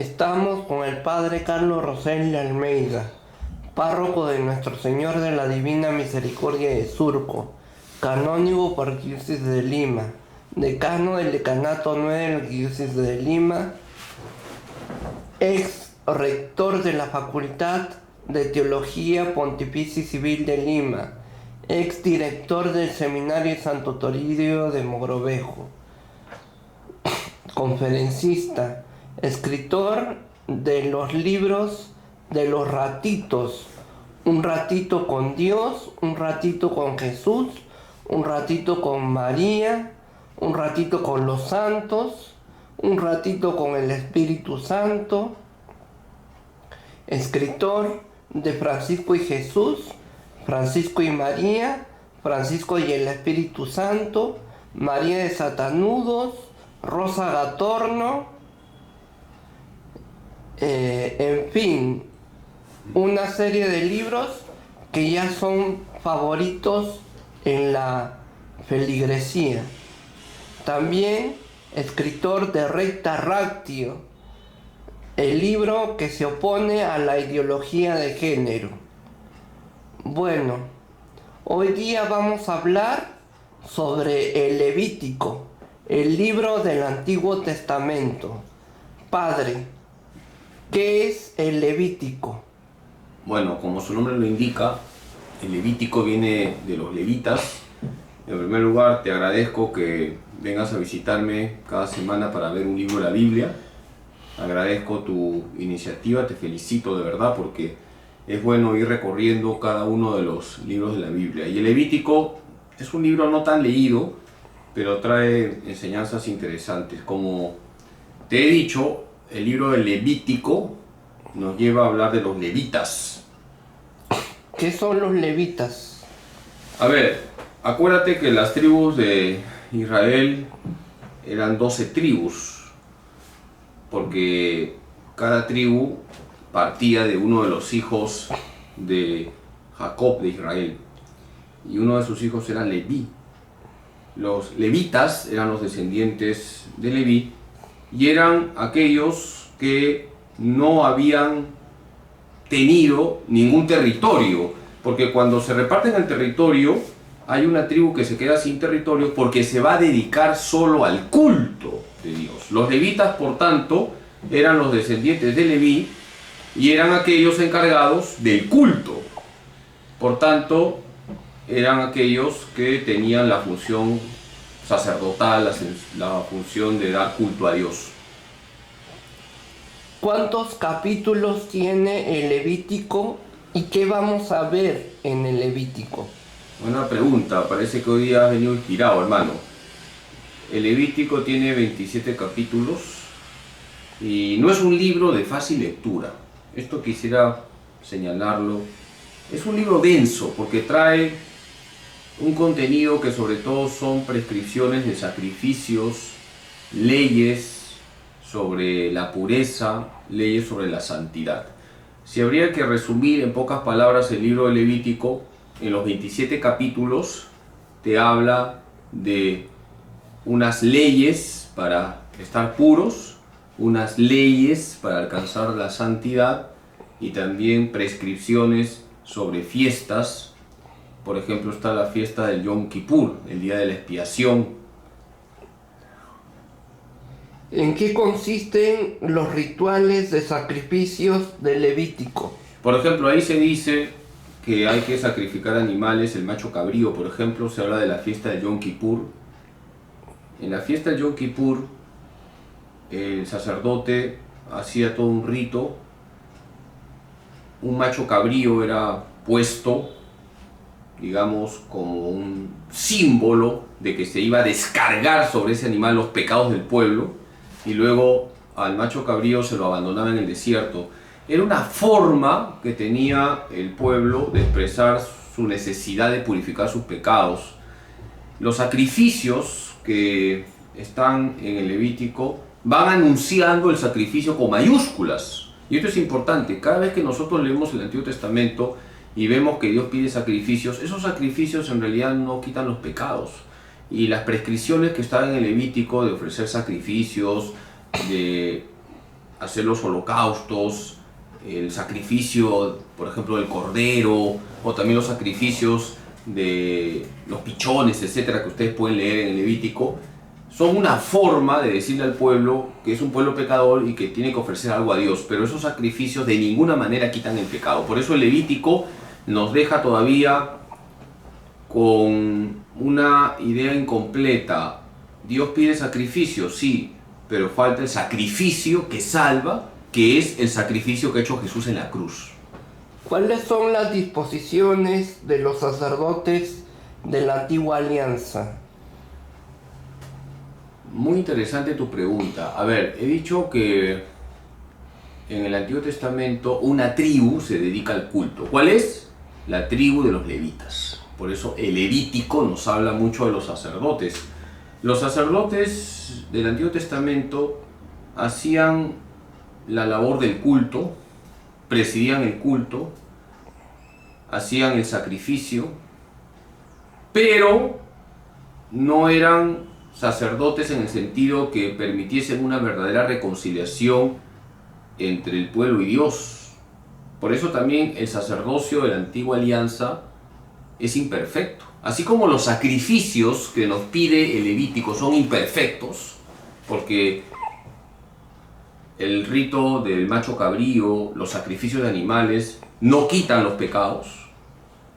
Estamos con el Padre Carlos Rosel Almeida, párroco de Nuestro Señor de la Divina Misericordia de Surco, canónigo por Arquidiócesis de Lima, decano del Decanato 9 de la Arquidiócesis de Lima, ex rector de la Facultad de Teología Pontificia y Civil de Lima, ex director del Seminario Santo Toribio de Mogrovejo, conferencista, escritor de los libros de los ratitos: un ratito con Dios, un ratito con Jesús, un ratito con María, un ratito con los santos, un ratito con el Espíritu Santo. Escritor de Francisco y Jesús, Francisco y María, Francisco y el Espíritu Santo, María de Satanudos, Rosa Gatorno, en fin, una serie de libros que ya son favoritos en la feligresía. También escritor de Recta Ratio, el libro que se opone a la ideología de género. Bueno, hoy día vamos a hablar sobre el Levítico, el libro del Antiguo Testamento. Padre, ¿qué es el Levítico? Bueno, como su nombre lo indica, el Levítico viene de los levitas. En primer lugar, te agradezco que vengas a visitarme cada semana para ver un libro de la Biblia. Agradezco tu iniciativa, te felicito de verdad porque es bueno ir recorriendo cada uno de los libros de la Biblia. Y el Levítico es un libro no tan leído, pero trae enseñanzas interesantes. Como te he dicho, el libro del Levítico nos lleva a hablar de los levitas. ¿Qué son los levitas? A ver, acuérdate que las tribus de Israel eran 12 tribus, porque cada tribu partía de uno de los hijos de Jacob de Israel, y uno de sus hijos era Leví. Los levitas eran los descendientes de Leví y eran aquellos que no habían tenido ningún territorio, porque cuando se reparten el territorio hay una tribu que se queda sin territorio porque se va a dedicar solo al culto de Dios. Los levitas, por tanto, eran los descendientes de Leví y eran aquellos encargados del culto. Por tanto, eran aquellos que tenían la función sacerdotal, la función de dar culto a Dios. ¿Cuántos capítulos tiene el Levítico y qué vamos a ver en el Levítico? Buena pregunta, parece que hoy día has venido inspirado, hermano. El Levítico tiene 27 capítulos y no es un libro de fácil lectura. Esto quisiera señalarlo. Es un libro denso porque trae un contenido que sobre todo son prescripciones de sacrificios, leyes sobre la pureza, leyes sobre la santidad. Si habría que resumir en pocas palabras el libro de Levítico, en los 27 capítulos te habla de unas leyes para estar puros, unas leyes para alcanzar la santidad y también prescripciones sobre fiestas. Por ejemplo, está la fiesta del Yom Kippur, el día de la expiación. ¿En qué consisten los rituales de sacrificios del Levítico? Por ejemplo, ahí se dice que hay que sacrificar animales. El macho cabrío, por ejemplo, se habla de la fiesta del Yom Kippur. En la fiesta del Yom Kippur, el sacerdote hacía todo un rito. Un macho cabrío era puesto, digamos, como un símbolo de que se iba a descargar sobre ese animal los pecados del pueblo, y luego al macho cabrío se lo abandonaba en el desierto. Era una forma que tenía el pueblo de expresar su necesidad de purificar sus pecados. Los sacrificios que están en el Levítico van anunciando el sacrificio con mayúsculas. Y esto es importante. Cada vez que nosotros leemos el Antiguo Testamento y vemos que Dios pide sacrificios, esos sacrificios en realidad no quitan los pecados. Y las prescripciones que están en el Levítico de ofrecer sacrificios, de hacer los holocaustos, el sacrificio, por ejemplo, del cordero, o también los sacrificios de los pichones, etcétera, que ustedes pueden leer en el Levítico, son una forma de decirle al pueblo que es un pueblo pecador y que tiene que ofrecer algo a Dios, pero esos sacrificios de ninguna manera quitan el pecado. Por eso el Levítico nos deja todavía con una idea incompleta. Dios pide sacrificio, sí, pero falta el sacrificio que salva, que es el sacrificio que ha hecho Jesús en la cruz. ¿Cuáles son las disposiciones de los sacerdotes de la antigua alianza? Muy interesante tu pregunta. A ver, he dicho que en el Antiguo Testamento una tribu se dedica al culto. ¿Cuál es? La tribu de los levitas. Por eso el Levítico nos habla mucho de los sacerdotes. Los sacerdotes del Antiguo Testamento hacían la labor del culto, presidían el culto, hacían el sacrificio, pero no eran sacerdotes en el sentido que permitiesen una verdadera reconciliación entre el pueblo y Dios. Por eso también el sacerdocio de la antigua alianza es imperfecto. Así como los sacrificios que nos pide el Levítico son imperfectos, porque el rito del macho cabrío, los sacrificios de animales, no quitan los pecados.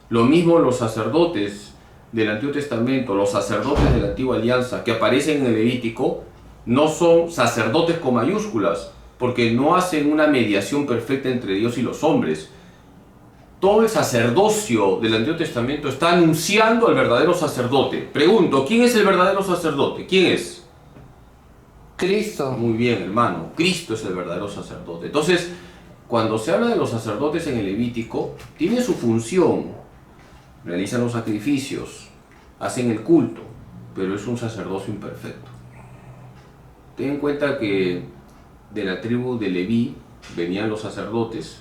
Lo mismo los sacerdotes del Antiguo Testamento, los sacerdotes de la antigua alianza que aparecen en el Levítico, no son sacerdotes con mayúsculas, porque no hacen una mediación perfecta entre Dios y los hombres. Todo el sacerdocio del Antiguo Testamento está anunciando al verdadero sacerdote. Pregunto, ¿quién es el verdadero sacerdote? ¿Quién es? Cristo. Muy bien, hermano, Cristo es el verdadero sacerdote. Entonces, cuando se habla de los sacerdotes en el Levítico, tienen su función, realizan los sacrificios, hacen el culto, pero es un sacerdocio imperfecto. Ten en cuenta que de la tribu de Leví venían los sacerdotes.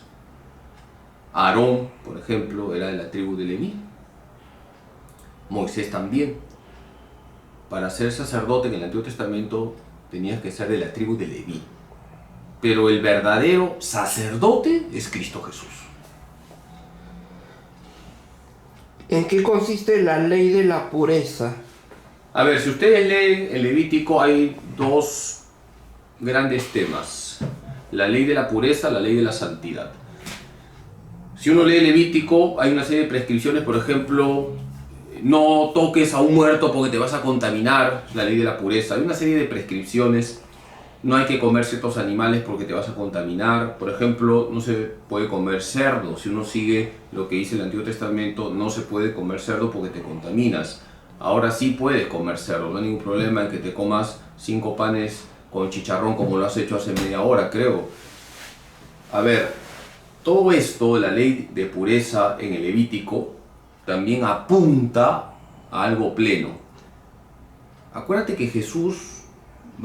Aarón, por ejemplo, era de la tribu de Leví. Moisés también. Para ser sacerdote en el Antiguo Testamento tenías que ser de la tribu de Leví. Pero el verdadero sacerdote es Cristo Jesús. ¿En qué consiste la ley de la pureza? A ver, si ustedes leen el Levítico hay dos grandes temas. La ley de la pureza, la ley de la santidad. Si uno lee Levítico, hay una serie de prescripciones, por ejemplo, no toques a un muerto porque te vas a contaminar, la ley de la pureza. Hay una serie de prescripciones, no hay que comer ciertos animales porque te vas a contaminar. Por ejemplo, no se puede comer cerdo. Si uno sigue lo que dice el Antiguo Testamento, no se puede comer cerdo porque te contaminas. Ahora sí puedes comer cerdo, no hay ningún problema en que te comas 5 panes con chicharrón como lo has hecho hace media hora, creo. A ver, todo esto, la ley de pureza en el Levítico, también apunta a algo pleno. Acuérdate que Jesús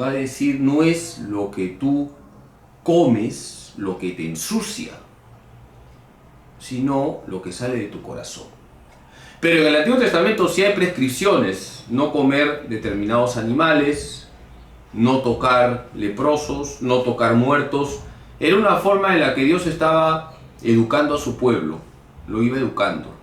va a decir, no es lo que tú comes lo que te ensucia, sino lo que sale de tu corazón. Pero en el Antiguo Testamento sí hay prescripciones, no comer determinados animales, no tocar leprosos, no tocar muertos. Era una forma en la que Dios estaba educando a su pueblo, lo iba educando.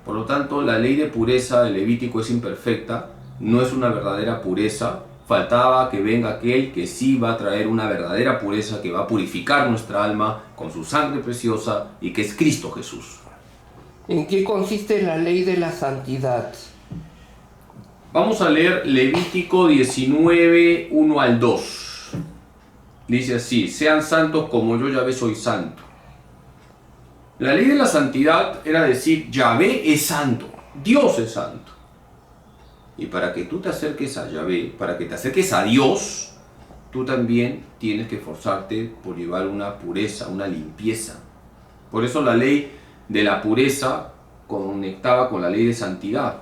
Por lo tanto, la ley de pureza del Levítico es imperfecta, no es una verdadera pureza. Faltaba que venga aquel que sí va a traer una verdadera pureza, que va a purificar nuestra alma con su sangre preciosa y que es Cristo Jesús. ¿En qué consiste la ley de la santidad? Vamos a leer Levítico 19, 1 al 2. Dice así, sean santos como yo Yahvé soy santo. La ley de la santidad era decir, Yahvé es santo, Dios es santo. Y para que tú te acerques a Yahvé, para que te acerques a Dios, tú también tienes que esforzarte por llevar una pureza, una limpieza. Por eso la ley de la pureza conectaba con la ley de santidad.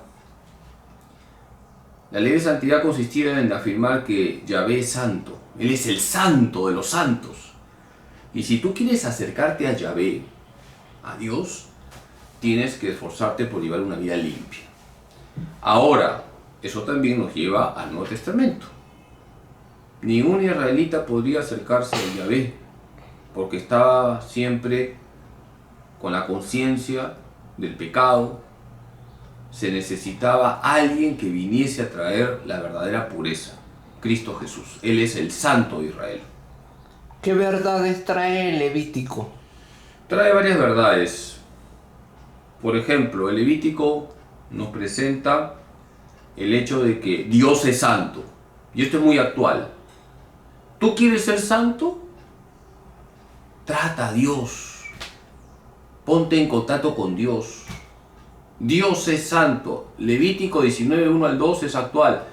La ley de santidad consistía en afirmar que Yahvé es santo, Él es el santo de los santos. Y si tú quieres acercarte a Yahvé, a Dios, tienes que esforzarte por llevar una vida limpia. Ahora, eso también nos lleva al Nuevo Testamento. Ningún israelita podría acercarse a Yahvé, porque estaba siempre con la conciencia del pecado. Se necesitaba alguien que viniese a traer la verdadera pureza, Cristo Jesús. Él es el Santo de Israel. ¿Qué verdades trae el Levítico? Trae varias verdades. Por ejemplo, el Levítico nos presenta el hecho de que Dios es santo. Y esto es muy actual. ¿Tú quieres ser santo? Trata a Dios. Ponte en contacto con Dios. Dios es santo. Levítico 19, 1 al 2 es actual.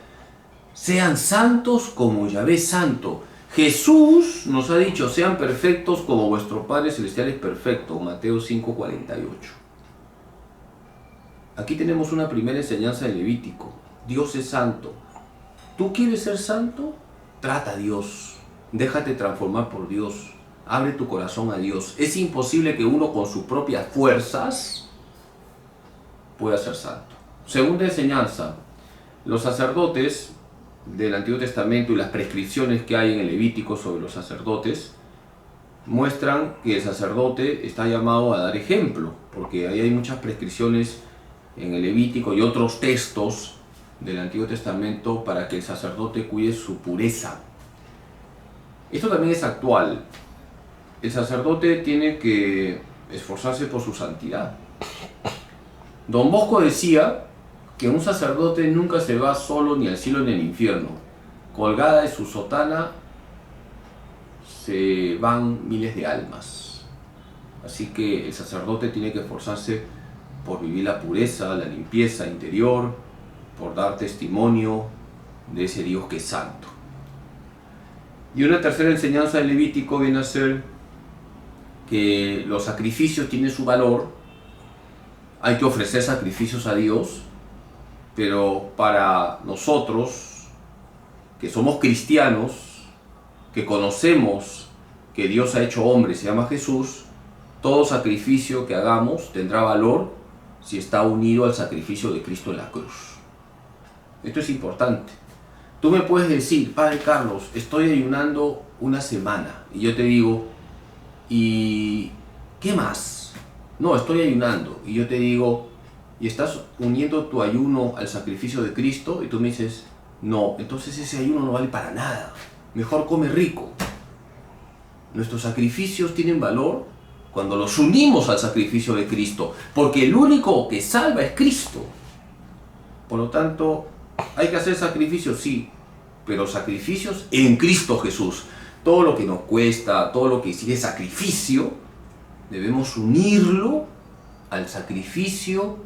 Sean santos como Yahvé es santo. Jesús nos ha dicho, sean perfectos como vuestro Padre Celestial es perfecto. Mateo 5, 48. Aquí tenemos una primera enseñanza de Levítico. Dios es santo. ¿Tú quieres ser santo? Trata a Dios. Déjate transformar por Dios. Abre tu corazón a Dios. Es imposible que uno con sus propias fuerzas pueda ser santo. Segunda enseñanza. Los sacerdotes del Antiguo Testamento y las prescripciones que hay en el Levítico sobre los sacerdotes muestran que el sacerdote está llamado a dar ejemplo, porque ahí hay muchas prescripciones en el Levítico y otros textos del Antiguo Testamento para que el sacerdote cuide su pureza. Esto también es actual. El sacerdote tiene que esforzarse por su santidad. Don Bosco decía que un sacerdote nunca se va solo ni al cielo ni al infierno. Colgada de su sotana se van miles de almas. Así que el sacerdote tiene que esforzarse por vivir la pureza, la limpieza interior, por dar testimonio de ese Dios que es santo. Y una tercera enseñanza del Levítico viene a ser que los sacrificios tienen su valor. Hay que ofrecer sacrificios a Dios, pero para nosotros, que somos cristianos, que conocemos que Dios ha hecho hombre, se llama Jesús, todo sacrificio que hagamos tendrá valor si está unido al sacrificio de Cristo en la cruz. Esto es importante. Tú me puedes decir, Padre Carlos, estoy ayunando una semana, y yo te digo, ¿y qué más? No, estoy ayunando, y yo te digo, ¿y estás uniendo tu ayuno al sacrificio de Cristo? Y tú me dices, no, entonces ese ayuno no vale para nada, mejor come rico. Nuestros sacrificios tienen valor cuando los unimos al sacrificio de Cristo, porque el único que salva es Cristo. Por lo tanto, hay que hacer sacrificios, sí, pero sacrificios en Cristo Jesús. Todo lo que nos cuesta, todo lo que exige sacrificio, debemos unirlo al sacrificio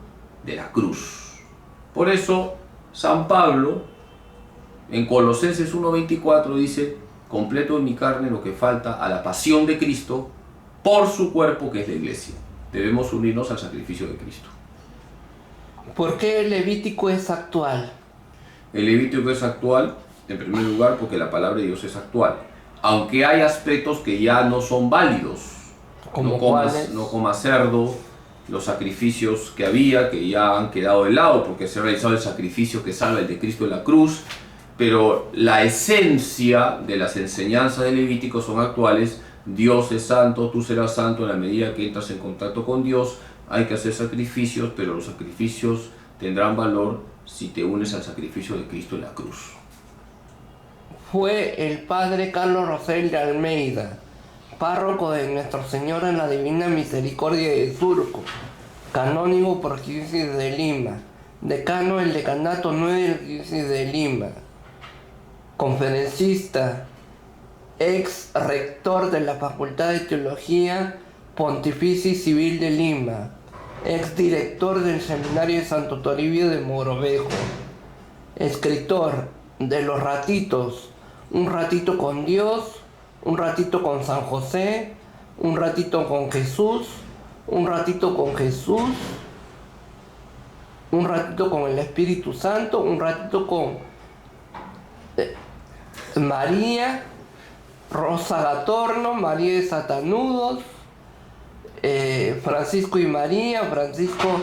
de la cruz. Por eso, San Pablo, en Colosenses 1:24 dice, completo en mi carne lo que falta a la pasión de Cristo por su cuerpo que es la iglesia. Debemos unirnos al sacrificio de Cristo. ¿Por qué el Levítico es actual? El Levítico es actual, en primer lugar, porque la palabra de Dios es actual. Aunque hay aspectos que ya no son válidos. No comas cerdo, los sacrificios que había, que ya han quedado de lado, porque se ha realizado el sacrificio que salva, el de Cristo en la cruz. Pero la esencia de las enseñanzas del Levítico son actuales. Dios es santo, tú serás santo en la medida que entras en contacto con Dios. Hay que hacer sacrificios, pero los sacrificios tendrán valor si te unes al sacrificio de Cristo en la cruz. Fue el padre Carlos Rosell de Almeida, párroco de Nuestra Señora en la Divina Misericordia de Surco, canónigo por Arquidiócesis de Lima, decano del Decanato 9 de la Arquidiócesis de Lima, conferencista, ex rector de la Facultad de Teología Pontificia y Civil de Lima, ex director del Seminario de Santo Toribio de Mogrovejo, escritor de Los Ratitos, Un ratito con Dios, Un ratito con San José, Un ratito con Jesús, Un ratito con Jesús, Un ratito con el Espíritu Santo, Un ratito con María, Rosa Gatorno, María de Satanudos, Francisco y María, Francisco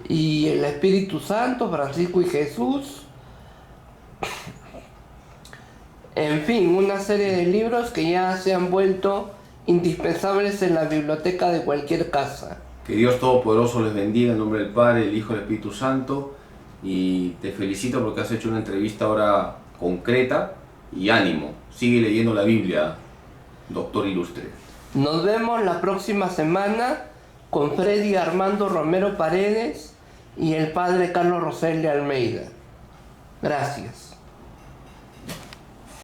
y el Espíritu Santo, Francisco y Jesús, En fin, una serie de libros que ya se han vuelto indispensables en la biblioteca de cualquier casa. Que Dios Todopoderoso les bendiga en nombre del Padre, el Hijo y el Espíritu Santo. Y te felicito porque has hecho una entrevista ahora concreta y ánimo. Sigue leyendo la Biblia, doctor ilustre. Nos vemos la próxima semana con Freddy Armando Romero Paredes y el padre Carlos Roseli Almeida. Gracias.